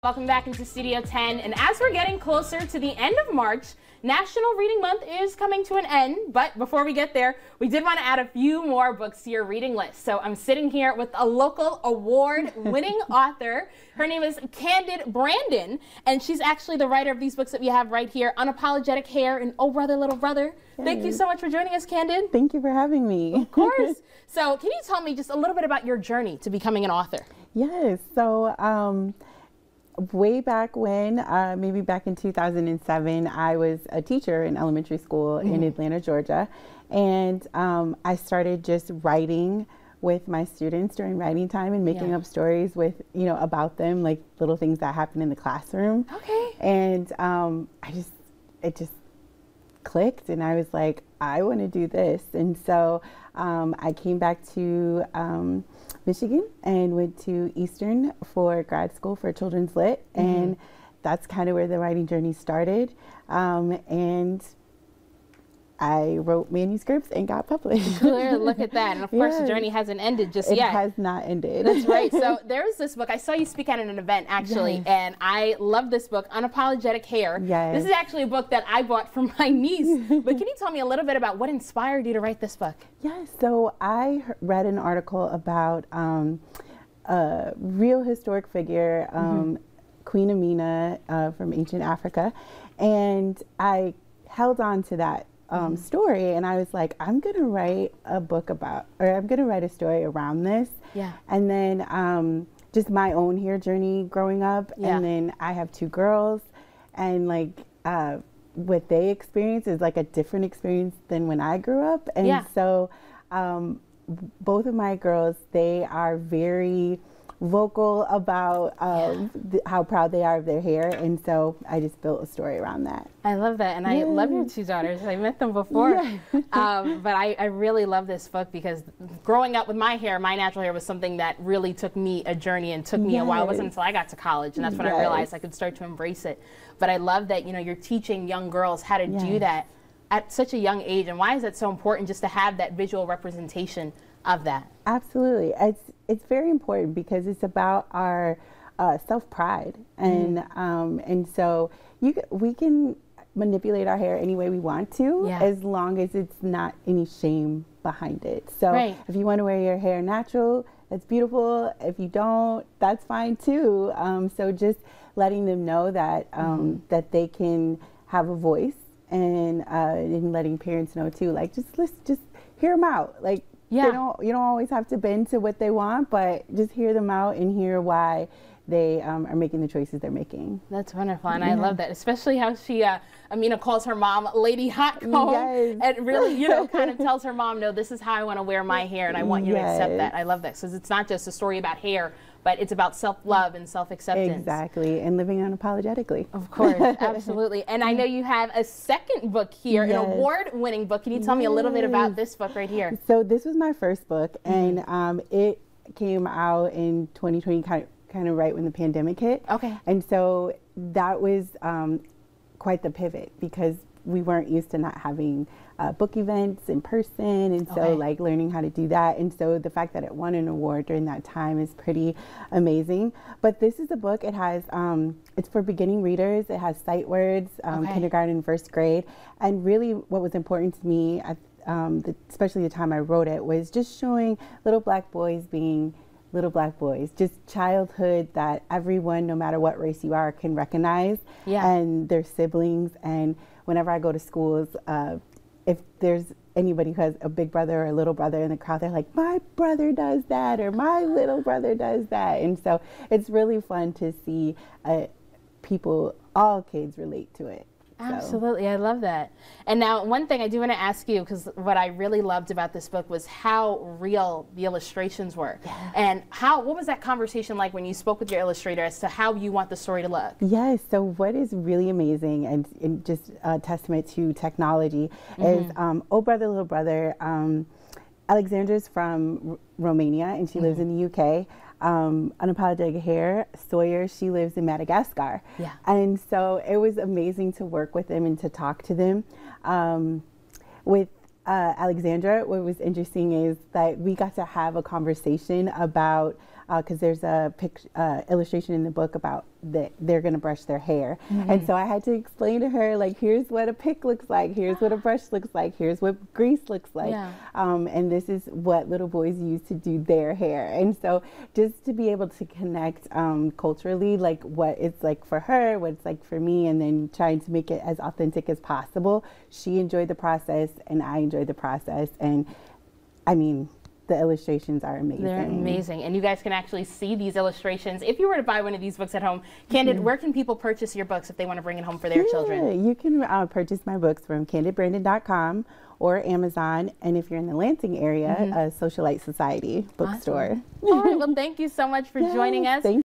Welcome back into Studio 10, and as we're getting closer to the end of March, National Reading Month is coming to an end, but before we get there, we did want to add a few more books to your reading list. So I'm sitting here with a local award-winning author. Her name is Candid Brown, and she's actually the writer of these books that we have right here, Unapologetic Hair and Oh Brother, Little Brother. Yes. Thank you so much for joining us, Candid. Thank you for having me. Of course. So can you tell me just a little bit about your journey to becoming an author? Yes, so way back when, maybe back in 2007, I was a teacher in elementary school in Atlanta, Georgia. And I started just writing with my students during writing time and making up stories with, about them, like little things that happen in the classroom. Okay. And it just clicked, and I was like, I want to do this. And so I came back to Michigan and went to Eastern for grad school for Children's Lit, and that's kind of where the writing journey started. And I wrote manuscripts and got published. Look at that. And of course, the journey hasn't ended just yet. It has not ended. That's right. So there's this book. I saw you speak at an event, actually, and I love this book, Unapologetic Hair. Yes. This is actually a book that I bought for my niece. But can you tell me a little bit about what inspired you to write this book? Yes. So I read an article about a real historic figure, Queen Amina from ancient Africa, and I held on to that story, and I was like, I'm gonna write a book about, or I'm gonna write a story around this. Yeah. And then just my own hair journey growing up, and then I have two girls, and like what they experience is like a different experience than when I grew up, and so both of my girls, they are very vocal about how proud they are of their hair, and so I just built a story around that. I love that, and I love your two daughters. I met them before, but I really love this book because growing up with my hair, my natural hair was something that really took me a journey and took me a while. It wasn't until I got to college, and that's when I realized I could start to embrace it. But I love that you're teaching young girls how to do that at such a young age, and why is it so important just to have that visual representation of that? Absolutely. It's very important because it's about our self-pride, and so we can manipulate our hair any way we want to, as long as it's not any shame behind it. So if you want to wear your hair natural, that's beautiful. If you don't, that's fine too. So just letting them know that that they can have a voice, and letting parents know too, like just hear them out. Like you don't always have to bend to what they want, but just hear them out and hear why they are making the choices they're making. That's wonderful, and I love that, especially how she, Amina calls her mom Lady Hot Comb, and really, kind of tells her mom, no, this is how I want to wear my hair, and I want you to accept that. I love that, because it's not just a story about hair, but it's about self-love and self-acceptance. Exactly, and living unapologetically. Of course, absolutely. And I know you have a second book here, an award-winning book. Can you tell me a little bit about this book right here? So this was my first book, and it came out in 2020, kind of right when the pandemic hit. Okay. And so that was quite the pivot, because we weren't used to not having book events in person, and so like learning how to do that, and so the fact that it won an award during that time is pretty amazing. But this is a book, it has it's for beginning readers, it has sight words, kindergarten and first grade, and really what was important to me at especially the time I wrote it was just showing little black boys being little black boys, just childhood that everyone, no matter what race you are, can recognize, and their siblings. And whenever I go to schools, if there's anybody who has a big brother or a little brother in the crowd, they're like, my brother does that, or my little brother does that. And so it's really fun to see people, all kids, relate to it. Absolutely, I love that. And now one thing I do want to ask you, because what I really loved about this book was how real the illustrations were. And what was that conversation like when you spoke with your illustrator as to how you want the story to look? Yes, so what is really amazing, and just a testament to technology, is Oh Brother, Little Brother, Alexandra's from Romania, and she lives in the UK. Unapologetic Hair, Sawyer, she lives in Madagascar. And so it was amazing to work with them and to talk to them. With Alexandra, what was interesting is that we got to have a conversation about because there's a illustration in the book about that they're going to brush their hair. And so I had to explain to her, like, here's what a pick looks like, here's what a brush looks like, here's what grease looks like. And this is what little boys use to do their hair. And so just to be able to connect culturally, like what it's like for her, what it's like for me, and then trying to make it as authentic as possible. She enjoyed the process and I enjoyed the process. And I mean, the illustrations are amazing. They're amazing. And you guys can actually see these illustrations. If you were to buy one of these books at home, Candid, where can people purchase your books if they want to bring it home for their children? You can purchase my books from candidbrandon.com or Amazon. And if you're in the Lansing area, Socialite Society bookstore. All right, well, thank you so much for joining us.